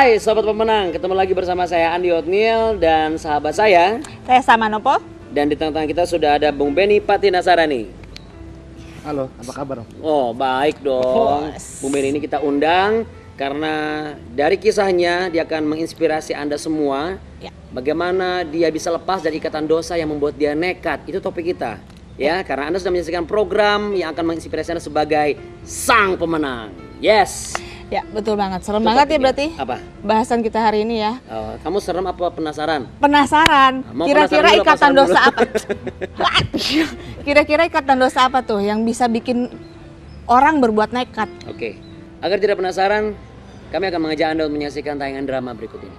Hai Sobat Pemenang, ketemu lagi bersama saya Andi Otniel dan sahabat saya Sama Nopo. dan di tengah-tengah kita sudah ada Bung Benny Patinasarani. Halo, apa kabar? Oh baik dong. Bung Benny ini kita undang karena dari kisahnya dia akan menginspirasi Anda semua. Ya. Bagaimana dia bisa lepas dari ikatan dosa yang membuat dia nekat. Itu topik kita. Ya, karena Anda sudah menyaksikan program yang akan menginspirasi Anda sebagai sang pemenang. Yes. Ya, betul banget. Serem Itu banget ya topiknya. berarti. Apa? Bahasan kita hari ini ya. Oh, kamu serem apa penasaran? Penasaran. Mau Kira-kira penasaran dulu, ikatan penasaran dosa dulu. apa? Kira-kira ikatan dosa apa tuh yang bisa bikin orang berbuat nekat? Oke. Agar tidak penasaran, kami akan mengajak Anda untuk menyaksikan tayangan drama berikut ini.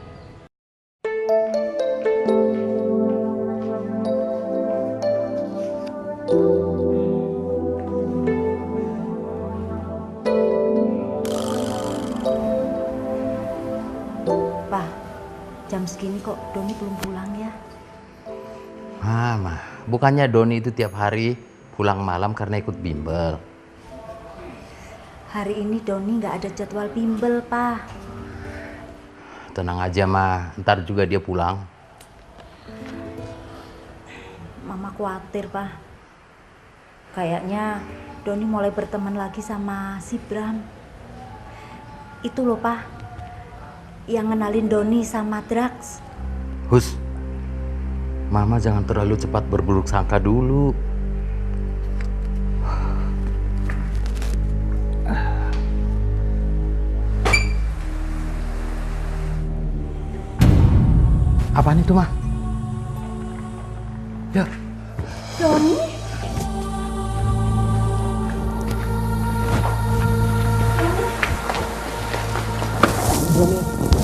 Pak, jam segini kok Doni belum pulang ya? Mama, bukannya Doni itu tiap hari pulang malam karena ikut bimbel. Hari ini Doni nggak ada jadwal bimbel, Pak. Tenang aja, Ma. Ntar juga dia pulang. Mama khawatir, Pak. Kayaknya Doni mulai berteman lagi sama si Bram. Itu loh, Pak. Yang ngenalin Doni sama drugs. Hus, Mama jangan terlalu cepat berburuk sangka dulu. Apaan itu, Ma? Ya, Doni?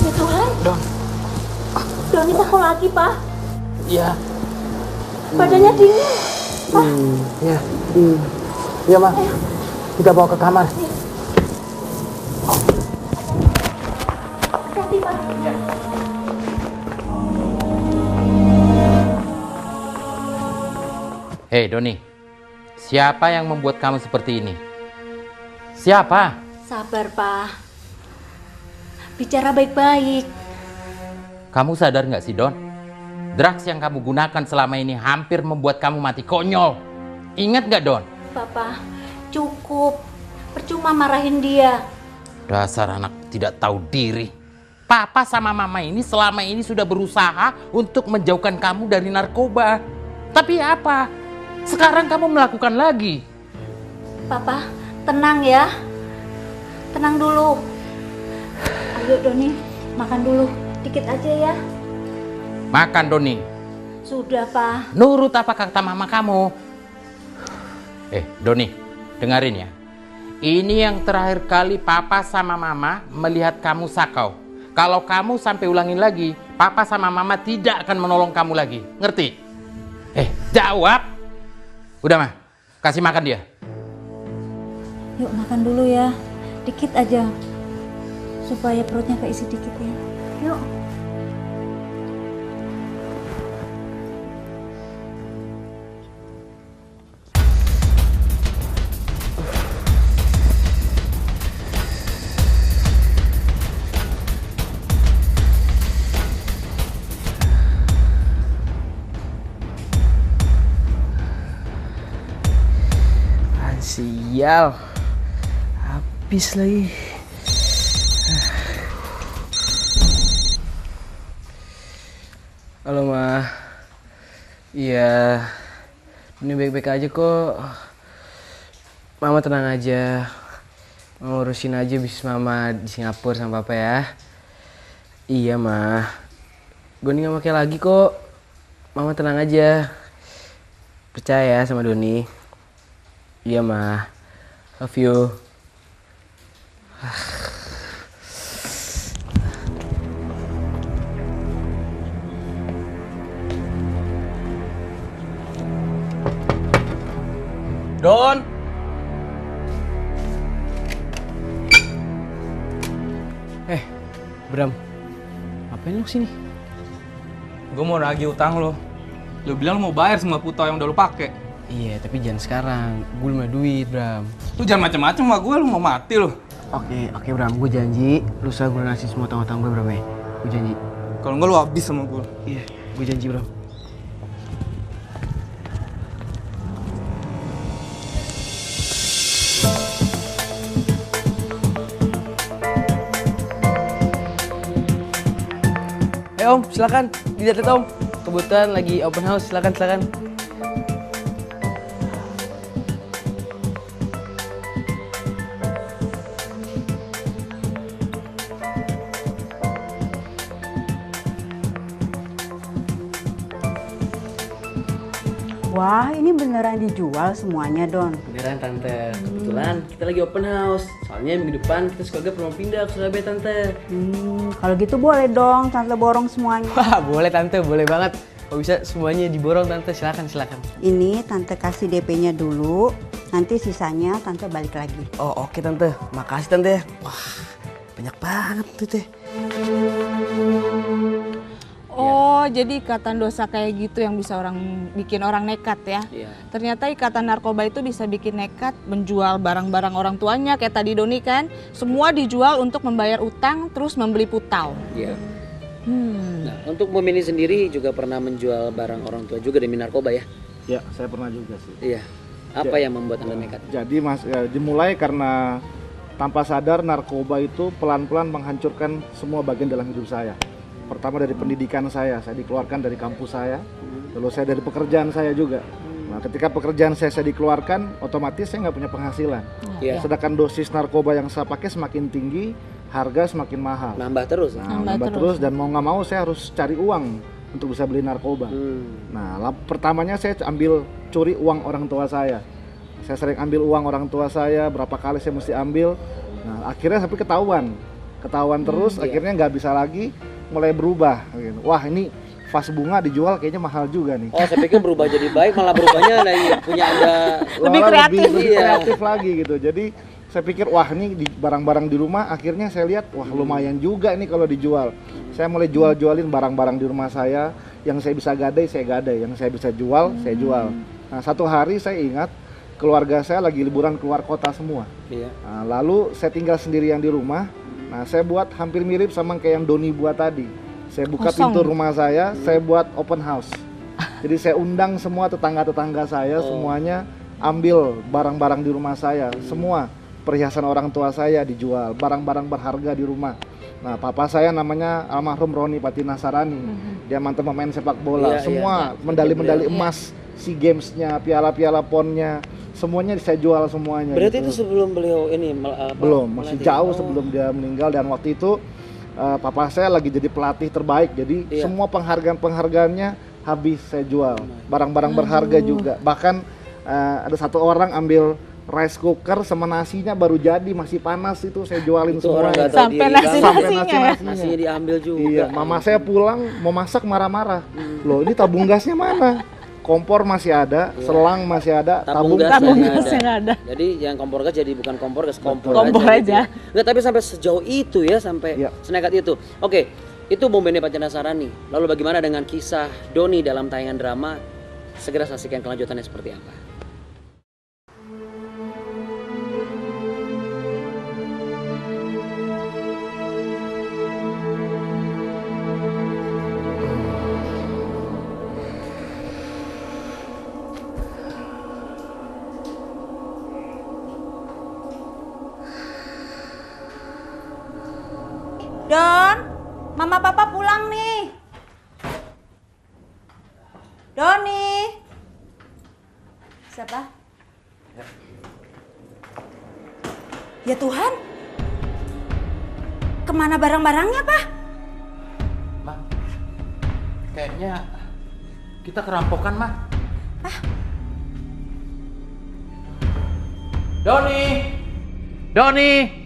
Ya Tuhan. Doni takut lagi, Pak. iya. Badannya dingin. Ya, iya Ma. Kita bawa ke kamar. Hati, Pak. Hei, Doni. Siapa yang membuat kamu seperti ini? Siapa? Sabar, Pak. Bicara baik-baik. Kamu sadar nggak sih, Don? Drugs yang kamu gunakan selama ini hampir membuat kamu mati konyol. Ingat nggak, Don? Papa, cukup. Percuma marahin dia. Dasar anak tidak tahu diri. Papa sama Mama ini selama ini sudah berusaha untuk menjauhkan kamu dari narkoba. Tapi apa? Sekarang kamu melakukan lagi. Papa, tenang ya. Tenang dulu. Ayo Doni, makan dulu. Dikit aja ya. Makan, Doni. Sudah, Pak. Nurut apa kata Mama kamu. Doni, dengerin ya. Ini yang terakhir kali Papa sama Mama melihat kamu sakau. Kalau kamu sampai ulangin lagi, Papa sama Mama tidak akan menolong kamu lagi. Ngerti? Jawab. Udah, Ma. Kasih makan dia. Yuk makan dulu ya. Dikit aja. Supaya perutnya keisi dikit ya. Yuk. Sial. Habis lagi. Halo, Ma. Iya. Ini baik-baik aja kok. Mama tenang aja. Mama urusin aja bisnis Mama di Singapura sama Papa ya. Iya, Ma. Doni gak pakai lagi kok. Mama tenang aja. Percaya sama Doni. Iya, Ma. Love you. Don. Bram. Ngapain lu sini? Gue mau nagih utang lo. Lo bilang lo mau bayar semua putau yang udah lo pake. Iya, tapi jangan sekarang. Gue belum ada duit, Bram. Lu jangan macem-macem sama gue, lu mau mati lo. Oke Bram, gue janji lusa gue lunasin semua utang-utang gue Bram ya. Gue janji. Kalau enggak lu habis sama gue. Iya, gue janji Bram. Om, silakan dilihat Om. Kebetulan lagi open house, silakan. Wah, ini beneran dijual semuanya, Don. Beneran Tante, kebetulan kita lagi open house. Soalnya minggu depan kita sekeluarga mau pindah ke Surabaya Tante. Kalau gitu boleh dong, Tante borong semuanya. Wah boleh Tante, boleh banget. Kalau bisa semuanya diborong Tante, silakan. Ini Tante kasih DP-nya dulu, nanti sisanya Tante balik lagi. Oh oke Tante, makasih Tante. Wah banyak banget tuh Teh. Oh, jadi ikatan dosa kayak gitu yang bisa bikin orang nekat ya. Iya. Ternyata ikatan narkoba itu bisa bikin nekat menjual barang-barang orang tuanya kayak tadi Doni kan. Semua dijual untuk membayar utang terus membeli putau. Iya. Nah, untuk memilih sendiri juga pernah menjual barang orang tua juga demi narkoba ya? Ya, saya pernah juga sih. Iya. Apa yang membuat Anda nekat? Jadi dimulai karena tanpa sadar narkoba itu pelan-pelan menghancurkan semua bagian dalam hidup saya. Pertama dari pendidikan saya dikeluarkan dari kampus saya, lalu saya dari pekerjaan saya juga. Nah, ketika pekerjaan saya dikeluarkan, otomatis saya nggak punya penghasilan. Iya. Sedangkan dosis narkoba yang saya pakai semakin tinggi, harga semakin mahal. Nambah terus. Nambah terus dan mau nggak mau saya harus cari uang untuk bisa beli narkoba. Nah, pertamanya saya curi uang orang tua saya. Saya sering ambil uang orang tua saya, berapa kali saya mesti ambil. Nah, akhirnya sampai ketahuan terus, akhirnya nggak bisa lagi, mulai berubah. Wah, ini vas bunga dijual kayaknya mahal juga nih. Oh, saya pikir berubah jadi baik, malah berubahnya punya Anda Lebih kreatif. lebih kreatif lagi gitu. Jadi saya pikir wah ini barang-barang di rumah, akhirnya saya lihat wah lumayan juga nih kalau dijual. Saya mulai jualin barang-barang di rumah saya, yang saya bisa gadai, yang saya bisa jual, saya jual. Nah, satu hari saya ingat keluarga saya lagi liburan keluar kota semua. Iya. Nah, lalu saya tinggal sendirian di rumah. Nah, saya buat hampir mirip sama kayak yang Doni buat tadi. Saya buka pintu rumah saya buat open house. Jadi saya undang semua tetangga-tetangga saya, semuanya ambil barang-barang di rumah saya. Semua perhiasan orang tua saya dijual, barang-barang berharga di rumah. Nah, papa saya namanya almarhum Roni Patinasarani. Dia mantan pemain sepak bola. Semua medali-medali emas, SEA Games-nya, piala-piala PON-nya, semuanya saya jual semuanya. Berarti gitu. itu sebelum beliau ini Belum, masih jauh sebelum dia meninggal. Dan waktu itu papa saya lagi jadi pelatih terbaik. Jadi semua penghargaannya habis saya jual. Barang-barang berharga juga. Bahkan ada satu orang ambil rice cooker sama nasinya baru jadi, masih panas, itu saya jualin itu orang semuanya. nggak tahu Sampai diri nasi-nasinya. nasinya diambil juga. Iya, mama saya pulang mau masak marah-marah. Loh, ini tabung gasnya mana? Kompor masih ada, selang masih ada, Tabung gas nggak ada. Jadi yang kompor gas jadi bukan kompor gas, kompor aja. Nggak, tapi sampai sejauh itu ya, sampai senekat itu. Oke, itu Bung Benny Patinasarani. Lalu bagaimana dengan kisah Doni dalam tayangan drama? Segera saksikan kelanjutannya seperti apa. Don, mama papa pulang nih. Doni. Siapa? Ya Tuhan. Kemana barang-barangnya, Pak? Ma, kayaknya kita kerampokan, Ma. Doni!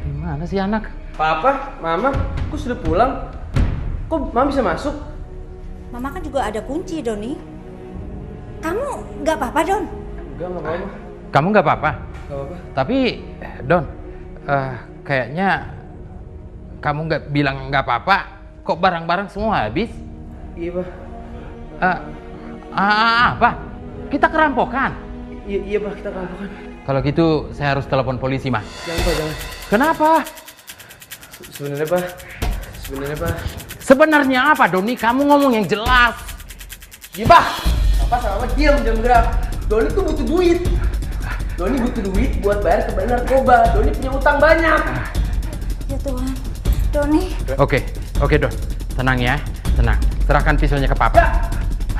Gimana sih anak? Papa, Mama, kok sudah pulang? Kok Mama bisa masuk? Mama kan juga ada kunci, Doni. Kamu nggak apa-apa, Don? Enggak apa-apa. Kamu nggak apa-apa? Nggak apa-apa. Tapi, Don, kayaknya kamu nggak bilang nggak apa-apa. Kok barang-barang semua habis? Iya, Pak. Apa? Kita kerampokan? Iya, Pak, kita kerampokan. Kalau gitu saya harus telepon polisi, Mas. Jangan Pak, jangan. Kenapa? Sebenarnya Pak. Sebenarnya apa, Doni? Kamu ngomong yang jelas. Iya Pak. Papa sama Mama diam jam gerak. Doni tuh butuh duit. Doni butuh duit buat bayar kembali narkoba. Doni punya utang banyak. Ya Tuhan, Doni. Oke, Don. Tenang ya, tenang. Serahkan pisaunya ke Papa.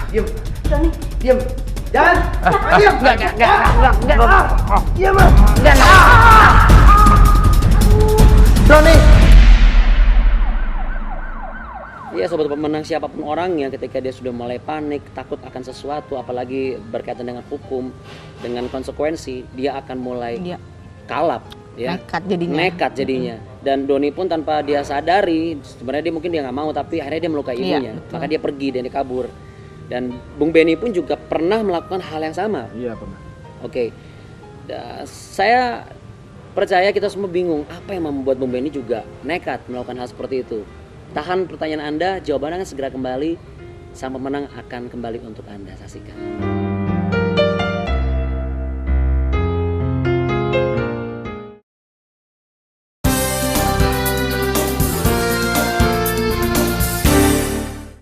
Diam. Doni. Diam. Jangan. Diam. Enggak. Diam, Bang. Doni! Iya sobat pemenang, siapapun orangnya ketika dia sudah mulai panik, takut akan sesuatu, apalagi berkaitan dengan hukum, dengan konsekuensi, dia akan mulai Iya. kalap, ya. Nekat jadinya. Dan Doni pun tanpa dia sadari, sebenarnya dia mungkin dia nggak mau, tapi akhirnya dia melukai Iya, ibunya, betul. maka dia pergi dan dia kabur. Dan Bung Benny pun juga pernah melakukan hal yang sama. Iya pernah. Oke, saya percaya kita semua bingung apa yang membuat Bung Benny juga nekat melakukan hal seperti itu. Tahan pertanyaan Anda, jawabannya akan segera kembali. Sang pemenang akan kembali untuk Anda saksikan.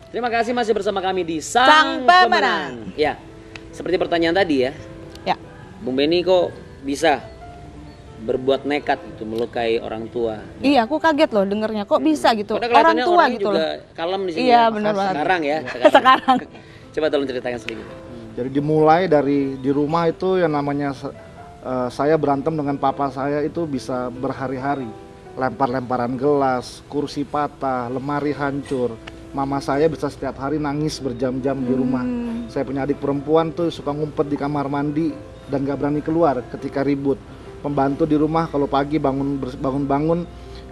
Terima kasih masih bersama kami di Sang Pemenang. Ya, seperti pertanyaan tadi ya. Ya. Bung Benny kok bisa berbuat nekat gitu melukai orang tua? Iya, aku kaget loh dengernya. Kok bisa gitu? Padahal Orang kelihatannya tua orangnya gitu juga loh. kalem di sini. Iya, ya. benar banget. Sekarang ya. Sekarang. Coba tolong ceritakan sedikit. Jadi dimulai dari di rumah itu yang namanya saya berantem dengan papa saya itu bisa berhari-hari. Lempar-lemparan gelas, kursi patah, lemari hancur. Mama saya bisa setiap hari nangis berjam-jam di rumah. Saya punya adik perempuan tuh suka ngumpet di kamar mandi dan gak berani keluar ketika ribut. Pembantu di rumah kalau pagi bangun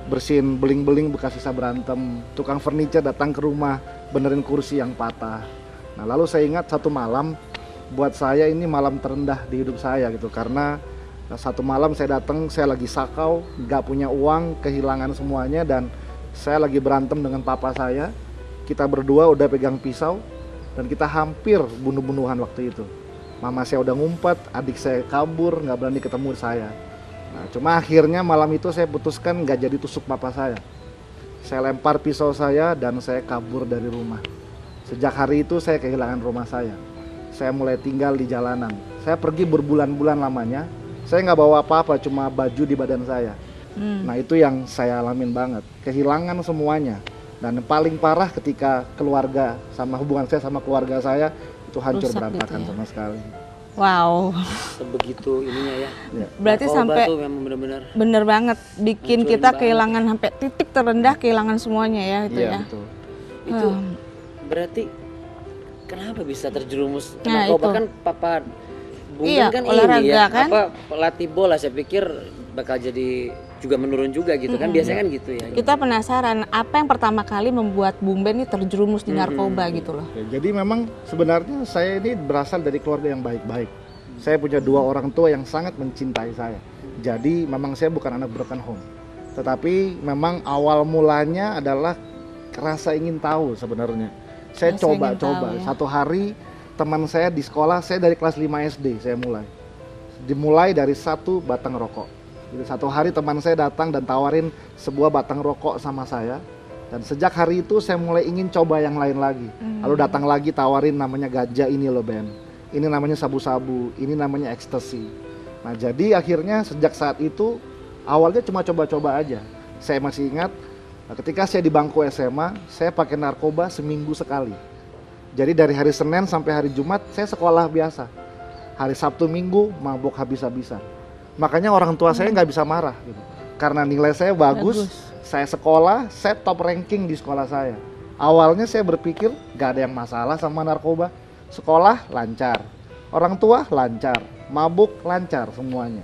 bersihin beling-beling bekas sisa berantem. Tukang furniture datang ke rumah benerin kursi yang patah. Nah lalu saya ingat satu malam, buat saya ini malam terendah di hidup saya gitu. Karena satu malam saya datang, saya lagi sakau, gak punya uang, kehilangan semuanya. Dan saya lagi berantem dengan papa saya. Kita berdua udah pegang pisau dan kita hampir bunuh-bunuhan waktu itu. Mama saya udah ngumpet, adik saya kabur, nggak berani ketemu saya. Nah, cuma akhirnya malam itu saya putuskan nggak jadi tusuk papa saya. Saya lempar pisau saya dan saya kabur dari rumah. Sejak hari itu saya kehilangan rumah saya. Saya mulai tinggal di jalanan. Saya pergi berbulan-bulan lamanya. Saya nggak bawa apa-apa, cuma baju di badan saya. Nah itu yang saya alamin banget, kehilangan semuanya. Dan yang paling parah ketika keluarga sama hubungan saya sama keluarga saya itu hancur Rusak berantakan gitu ya. sama sekali. Wow. Sebegitu ininya ya. Berarti Narkoba sampai tuh memang benar-benar bener banget bikin Hancurin kita banget. kehilangan sampai titik terendah, kehilangan semuanya ya itu Iya ya. betul. itu berarti kenapa bisa terjerumus Nah, narkoba itu. kan papa Bung Iya, Ben kan olahraga ini ya kan? apa pelatih bola, saya pikir bakal jadi juga menurun juga gitu kan, biasanya kan gitu ya. Kita penasaran apa yang pertama kali membuat Bung Ben ini terjerumus di narkoba gitu loh. Oke, jadi memang sebenarnya saya ini berasal dari keluarga yang baik-baik. Saya punya dua orang tua yang sangat mencintai saya. Jadi memang saya bukan anak broken home. Tetapi memang awal mulanya adalah rasa ingin tahu sebenarnya. Saya Rasa ingin coba-coba. tahu, ya. Satu hari teman saya di sekolah, saya dari kelas 5 SD saya mulai. Dimulai dari satu batang rokok. Jadi satu hari teman saya datang dan tawarin sebuah batang rokok sama saya. Dan sejak hari itu saya mulai ingin coba yang lain lagi. Lalu datang lagi tawarin namanya ganja ini loh Ben. Ini namanya sabu-sabu, ini namanya ekstasi. Nah jadi akhirnya sejak saat itu awalnya cuma coba-coba aja. Saya masih ingat ketika saya di bangku SMA, saya pakai narkoba seminggu sekali. Jadi dari hari Senin sampai hari Jumat saya sekolah biasa. Hari Sabtu Minggu mabuk habis-habisan. Makanya orang tua saya nggak bisa marah gitu. Karena nilai saya bagus, saya sekolah, saya top ranking di sekolah saya. Awalnya saya berpikir nggak ada yang masalah sama narkoba. Sekolah lancar, orang tua lancar, mabuk lancar semuanya.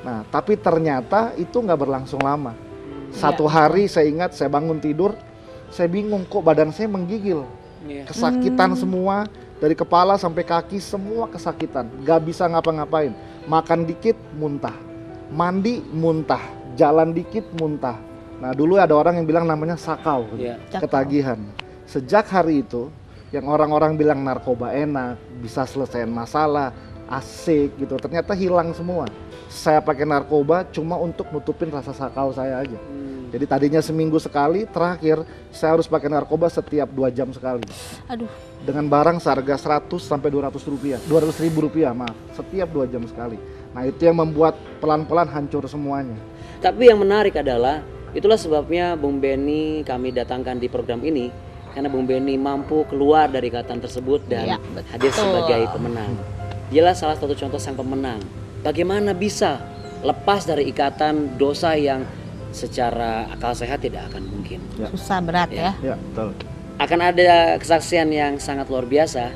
Nah tapi ternyata itu nggak berlangsung lama. Satu hari saya ingat saya bangun tidur, saya bingung kok badan saya menggigil. Kesakitan semua, dari kepala sampai kaki semua kesakitan, gak bisa ngapa-ngapain. Makan dikit muntah, mandi muntah, jalan dikit muntah. Nah dulu ada orang yang bilang namanya sakau, Iya. ketagihan. Sejak hari itu yang orang-orang bilang narkoba enak, bisa selesaiin masalah, asik gitu, ternyata hilang semua. saya pakai narkoba cuma untuk nutupin rasa sakau saya aja. Jadi tadinya seminggu sekali, terakhir saya harus pakai narkoba setiap 2 jam sekali. Aduh. Dengan barang seharga 100 sampai 200 rupiah, 200 ribu rupiah maaf, setiap 2 jam sekali. Nah itu yang membuat pelan-pelan hancur semuanya. Tapi yang menarik adalah, itulah sebabnya Bung Benny kami datangkan di program ini, karena Bung Benny mampu keluar dari ikatan tersebut dan Iya, betul. hadir sebagai pemenang. Dialah salah satu contoh sang pemenang. Bagaimana bisa lepas dari ikatan dosa yang secara akal sehat tidak akan mungkin. Susah berat ya. Ya betul. Akan ada kesaksian yang sangat luar biasa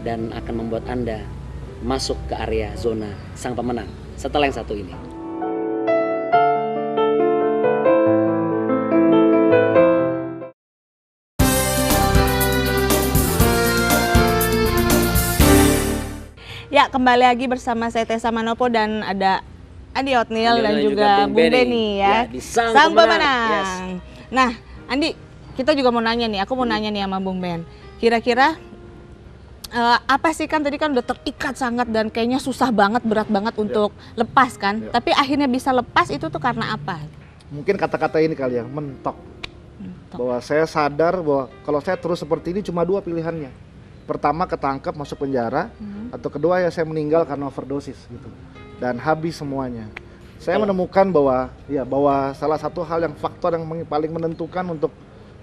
dan akan membuat Anda masuk ke area zona sang pemenang setelah yang satu ini. Ya, kembali lagi bersama saya Tessa Manopo dan ada Andi Otniel Andi dan Otniel juga Bung Bung Benny. Benny Ya, ya. di Sang Pemenang. Yes. Nah, Andi, kita juga mau nanya nih, aku mau nanya nih sama Bung Ben. Kira-kira apa sih, kan tadi kan udah terikat sangat dan kayaknya susah banget, berat banget untuk lepas kan. Tapi akhirnya bisa lepas itu tuh karena apa? Mungkin kata-kata ini kali ya, mentok. Bahwa saya sadar bahwa kalau saya terus seperti ini cuma 2 pilihannya. Pertama ketangkep masuk penjara, atau kedua ya saya meninggal karena overdosis gitu. Dan habis semuanya. Saya menemukan bahwa salah satu hal yang faktor yang paling menentukan untuk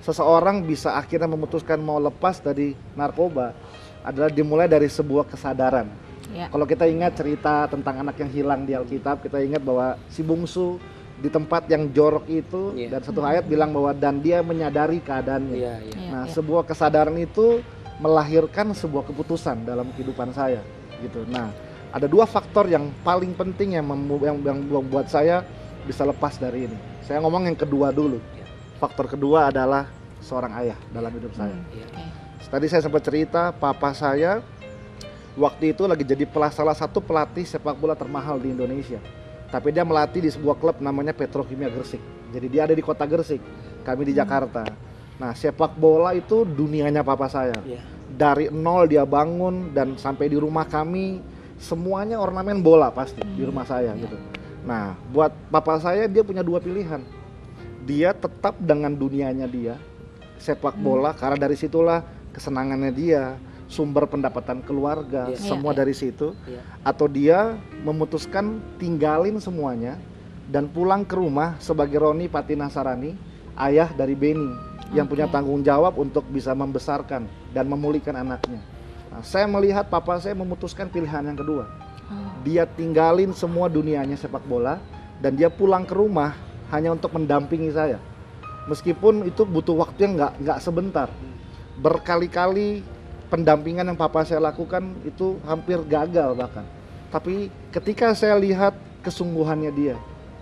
seseorang bisa akhirnya memutuskan mau lepas dari narkoba adalah dimulai dari sebuah kesadaran. Ya. Kalau kita ingat cerita tentang anak yang hilang di Alkitab, kita ingat bahwa si bungsu di tempat yang jorok itu, dan satu ayat bilang bahwa dan dia menyadari keadaannya. Nah, sebuah kesadaran itu melahirkan sebuah keputusan dalam kehidupan saya gitu. Nah, ada 2 faktor yang paling penting yang membuat saya bisa lepas dari ini. Saya ngomong yang kedua dulu. Faktor kedua adalah seorang ayah dalam hidup saya. Tadi saya sempat cerita, papa saya waktu itu lagi jadi salah satu pelatih sepak bola termahal di Indonesia. Tapi dia melatih di sebuah klub namanya Petrokimia Gresik. Jadi dia ada di kota Gresik, kami di Jakarta. Nah, sepak bola itu dunianya papa saya. Dari nol dia bangun dan sampai di rumah kami semuanya ornamen bola pasti di rumah saya gitu. Nah, buat papa saya dia punya 2 pilihan. Dia tetap dengan dunianya dia, sepak bola, karena dari situlah kesenangannya dia, sumber pendapatan keluarga, semua dari situ. Atau dia memutuskan tinggalin semuanya dan pulang ke rumah sebagai Roni Patinasarani, ayah dari Benny, yang punya tanggung jawab untuk bisa membesarkan dan memulihkan anaknya. Nah, saya melihat papa saya memutuskan pilihan yang kedua. Dia tinggalin semua dunianya sepak bola dan dia pulang ke rumah hanya untuk mendampingi saya. Meskipun itu butuh waktu yang nggak sebentar. Berkali-kali pendampingan yang papa saya lakukan itu hampir gagal bahkan. Tapi ketika saya lihat kesungguhannya dia,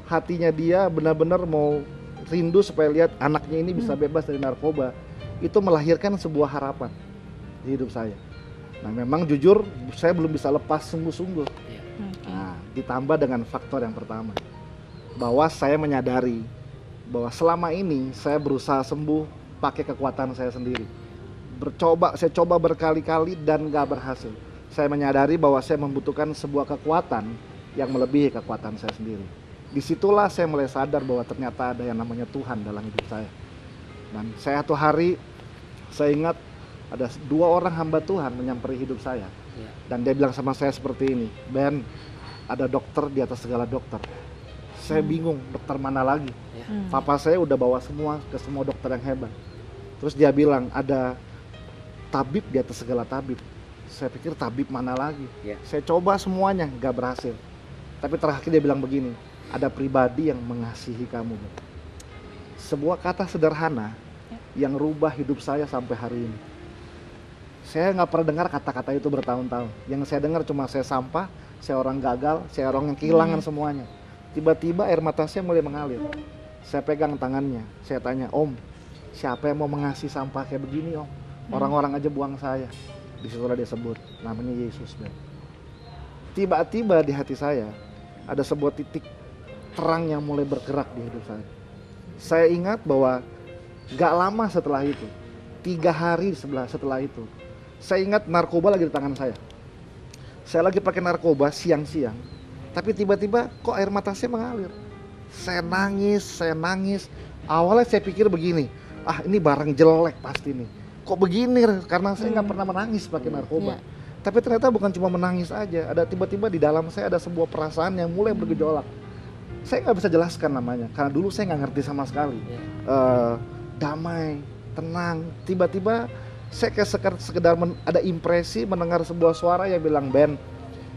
hatinya dia benar-benar mau rindu supaya lihat anaknya ini bisa bebas dari narkoba, itu melahirkan sebuah harapan di hidup saya. Nah, memang jujur saya belum bisa lepas sungguh-sungguh. Nah, ditambah dengan faktor yang pertama, bahwa saya menyadari bahwa selama ini saya berusaha sembuh pakai kekuatan saya sendiri. Saya coba berkali-kali dan gak berhasil. Saya menyadari bahwa saya membutuhkan sebuah kekuatan yang melebihi kekuatan saya sendiri. Disitulah saya mulai sadar bahwa ternyata ada yang namanya Tuhan dalam hidup saya. Dan saya satu hari, saya ingat ada 2 orang hamba Tuhan menyamperi hidup saya. Dan dia bilang sama saya seperti ini, Ben, ada dokter di atas segala dokter. Saya bingung, dokter mana lagi? Papa saya udah bawa semua ke semua dokter yang hebat. Terus dia bilang, ada tabib di atas segala tabib. Saya pikir tabib mana lagi? Saya coba semuanya, gak berhasil. Tapi terakhir dia bilang begini, ada pribadi yang mengasihi kamu. Sebuah kata sederhana yang rubah hidup saya sampai hari ini. Saya nggak pernah dengar kata-kata itu bertahun-tahun. Yang saya dengar cuma saya sampah, saya orang gagal, saya orang yang kehilangan semuanya. Tiba-tiba air mata saya mulai mengalir. Saya pegang tangannya, saya tanya, Om, siapa yang mau mengasihi sampah kayak begini, Om? Orang-orang aja buang saya. Disitulah dia sebut, namanya Yesus. Tiba-tiba di hati saya ada sebuah titik terang yang mulai bergerak di hidup saya. Saya ingat bahwa gak lama setelah itu, 3 hari setelah itu, saya ingat narkoba lagi di tangan saya. Saya lagi pakai narkoba siang-siang. Tapi tiba-tiba kok air mata saya mengalir. Saya nangis. Awalnya saya pikir begini, ini barang jelek pasti nih. Kok begini? Karena saya nggak pernah menangis pakai narkoba. Tapi ternyata bukan cuma menangis aja, ada tiba-tiba di dalam saya ada sebuah perasaan yang mulai bergejolak. Saya nggak bisa jelaskan namanya, karena dulu saya nggak ngerti sama sekali. Damai, tenang, tiba-tiba saya kayak sekedar ada impresi mendengar sebuah suara yang bilang, Ben,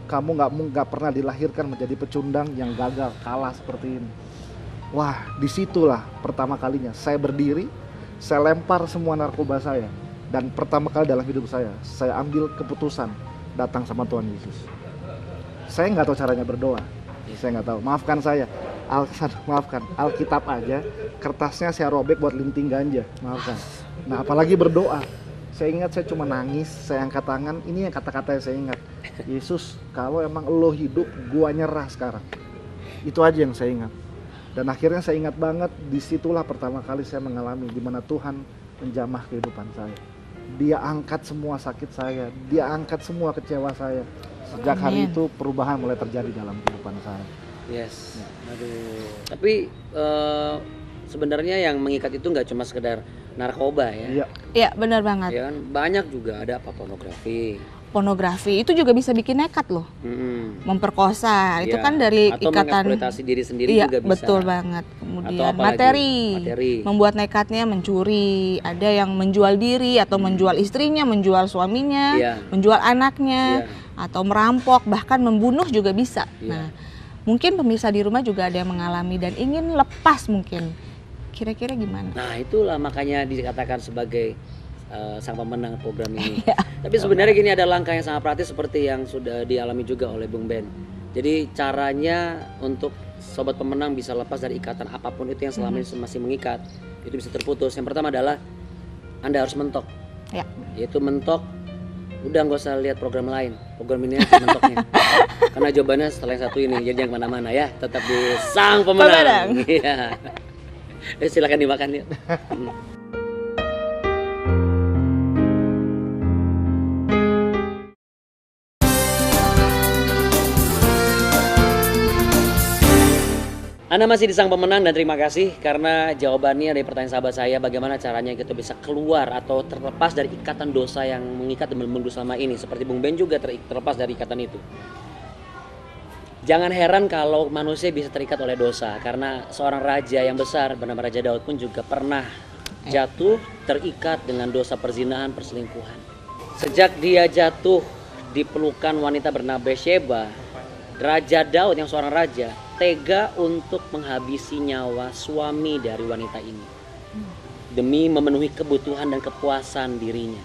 kamu nggak pernah dilahirkan menjadi pecundang yang gagal, kalah seperti ini. Wah, disitulah pertama kalinya saya berdiri, saya lempar semua narkoba saya. Dan pertama kali dalam hidup saya ambil keputusan datang sama Tuhan Yesus. Saya nggak tahu caranya berdoa, saya nggak tahu. Maafkan saya, maafkan. Alkitab aja, kertasnya saya robek buat linting ganja, maafkan. Nah, apalagi berdoa. Saya ingat saya cuma nangis, saya angkat tangan. Ini yang kata-kata yang saya ingat. Yesus, kalau emang Lo hidup, gua nyerah sekarang. Itu aja yang saya ingat. Dan akhirnya saya ingat banget, disitulah pertama kali saya mengalami di mana Tuhan menjamah kehidupan saya. Dia angkat semua sakit saya, dia angkat semua kecewa saya. Sejak hari itu perubahan mulai terjadi dalam kehidupan saya. Yes. Aduh. Tapi sebenarnya yang mengikat itu nggak cuma sekedar narkoba ya. Iya, benar banget. Ya kan? Banyak juga ada pornografi itu juga bisa bikin nekat loh. Memperkosa itu kan dari atau ikatan, mengeksploitasi diri sendiri juga bisa. Betul banget. Kemudian atau materi membuat nekatnya mencuri, ada yang menjual diri atau menjual istrinya, menjual suaminya, menjual anaknya, atau merampok, bahkan membunuh juga bisa. Nah, mungkin pemirsa di rumah juga ada yang mengalami dan ingin lepas mungkin. Kira-kira gimana? Nah, itulah makanya dikatakan sebagai sang pemenang program ini. Tapi sebenarnya gini, ada langkah yang sangat praktis seperti yang sudah dialami juga oleh Bung Ben. Jadi caranya untuk sobat pemenang bisa lepas dari ikatan apapun itu yang selama ini masih mengikat, itu bisa terputus. Yang pertama adalah Anda harus mentok. Yaitu mentok, udah nggak usah lihat program lain, program ini aja mentoknya. Karena jawabannya setelah yang satu ini, jadi yang mana-mana ya, tetap di sang pemenang. Iya. Silakan dimakan ya. Anda masih di Sang Pemenang dan terima kasih karena jawabannya dari pertanyaan sahabat saya, bagaimana caranya kita bisa keluar atau terlepas dari ikatan dosa yang mengikat dan membelenggu selama ini. Seperti Bung Ben juga terlepas dari ikatan itu. Jangan heran kalau manusia bisa terikat oleh dosa, karena seorang raja yang besar bernama Raja Daud pun juga pernah jatuh terikat dengan dosa perzinahan, perselingkuhan. Sejak dia jatuh di pelukan wanita bernama Bathsheba, Raja Daud yang seorang raja tega untuk menghabisi nyawa suami dari wanita ini demi memenuhi kebutuhan dan kepuasan dirinya.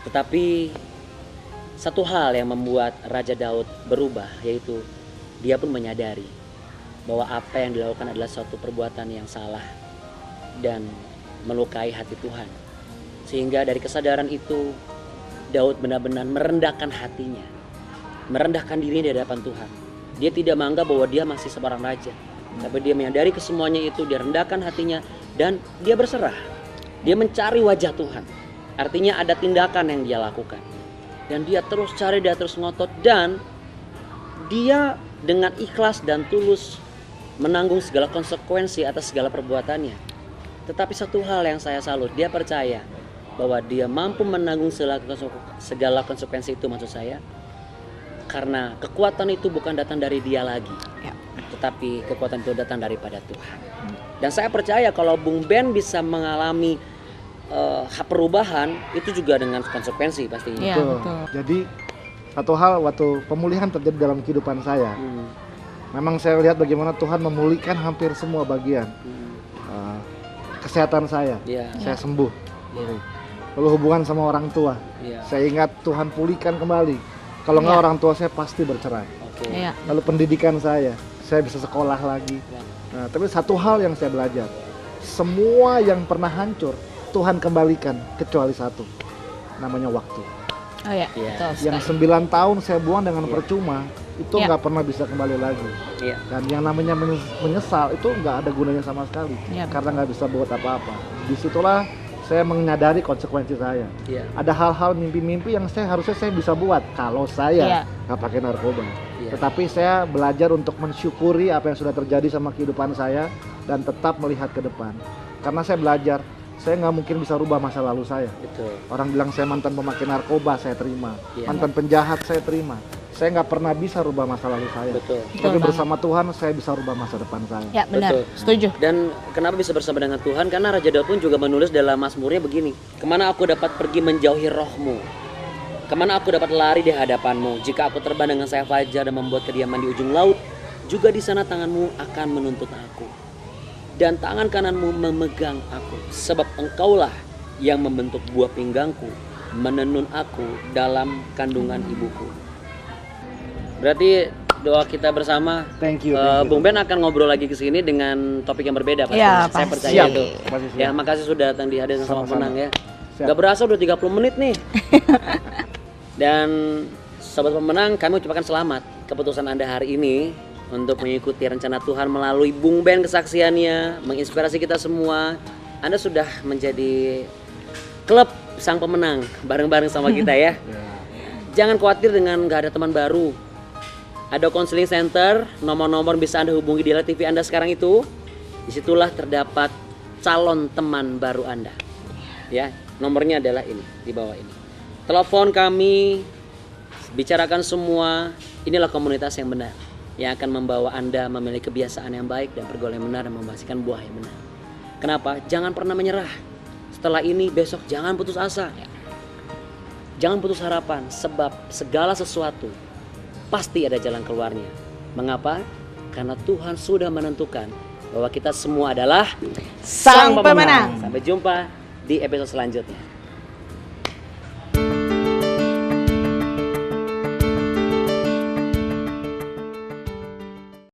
Tetapi satu hal yang membuat Raja Daud berubah, yaitu dia pun menyadari bahwa apa yang dilakukan adalah suatu perbuatan yang salah dan melukai hati Tuhan. Sehingga dari kesadaran itu Daud benar-benar merendahkan hatinya, merendahkan dirinya di hadapan Tuhan. Dia tidak menganggap bahwa dia masih seorang raja, tapi dia menyadari kesemuanya itu, dia rendahkan hatinya dan dia berserah. Dia mencari wajah Tuhan. Artinya ada tindakan yang dia lakukan. Dan dia terus cari, dia terus ngotot, dan dia dengan ikhlas dan tulus menanggung segala konsekuensi atas segala perbuatannya. Tetapi satu hal yang saya salut, dia percaya bahwa dia mampu menanggung segala konsekuensi itu, maksud saya. Karena kekuatan itu bukan datang dari dia lagi, tetapi kekuatan itu datang daripada Tuhan. Dan saya percaya kalau Bung Ben bisa mengalami perubahan, itu juga dengan konsekuensi pastinya. Betul. Jadi satu hal waktu pemulihan terjadi dalam kehidupan saya, memang saya lihat bagaimana Tuhan memulihkan hampir semua bagian kesehatan saya. Saya sembuh. Lalu hubungan sama orang tua, saya ingat Tuhan pulihkan kembali. Kalau nggak orang tua saya pasti bercerai. Lalu pendidikan saya bisa sekolah lagi. Nah, tapi satu hal yang saya belajar, semua yang pernah hancur Tuhan kembalikan kecuali satu, namanya waktu. Yang 9 tahun saya buang dengan percuma, itu nggak pernah bisa kembali lagi. Dan yang namanya menyesal itu nggak ada gunanya sama sekali, karena nggak bisa buat apa-apa. Disitulah saya menyadari konsekuensi saya. Iya. Ada hal-hal mimpi-mimpi yang harusnya saya bisa buat kalau saya nggak pakai narkoba. Iya. Tetapi saya belajar untuk mensyukuri apa yang sudah terjadi sama kehidupan saya dan tetap melihat ke depan. Karena saya belajar, saya nggak mungkin bisa rubah masa lalu saya. Betul. Orang bilang saya mantan pemakai narkoba, saya terima. Iya. Mantan penjahat, saya terima. Saya nggak pernah bisa rubah masa lalu saya. Betul. Tapi bersama Tuhan, saya bisa rubah masa depan saya. Ya benar, Betul. setuju. Dan kenapa bisa bersama dengan Tuhan? Karena Raja Daud pun juga menulis dalam Mazmurnya begini. Kemana aku dapat pergi menjauhi rohmu? Kemana aku dapat lari di hadapanmu? Jika aku terbang dengan sayap fajar dan membuat kediaman di ujung laut, juga di sana tanganmu akan menuntut aku. Dan tangan kananmu memegang aku. Sebab engkaulah yang membentuk buah pinggangku, menenun aku dalam kandungan ibuku. Berarti doa kita bersama. Thank you. Bung Ben akan ngobrol lagi ke sini dengan topik yang berbeda pasti. Ya, Saya pasti. percaya Siap. itu. Pasti siap. Ya, makasih sudah datang di Hadir Sama Sama-sama. Menang ya. Siap. Gak berasa udah 30 menit nih. Dan sobat pemenang, kami ucapkan selamat keputusan Anda hari ini untuk mengikuti rencana Tuhan melalui Bung Ben kesaksiannya, menginspirasi kita semua. Anda sudah menjadi klub sang pemenang bareng-bareng sama kita ya. Jangan khawatir dengan gak ada teman baru. Ada counseling center, nomor-nomor bisa Anda hubungi di layar TV Anda sekarang itu. Disitulah terdapat calon teman baru Anda. Ya, nomornya adalah ini, di bawah ini. Telepon kami, bicarakan semua. Inilah komunitas yang benar, yang akan membawa Anda memiliki kebiasaan yang baik dan pergaulan yang benar dan menghasilkan buah yang benar. Kenapa? Jangan pernah menyerah. Setelah ini, besok jangan putus asa. Jangan putus harapan, sebab segala sesuatu pasti ada jalan keluarnya. Mengapa? Karena Tuhan sudah menentukan bahwa kita semua adalah Sang pemenang. Sampai jumpa di episode selanjutnya.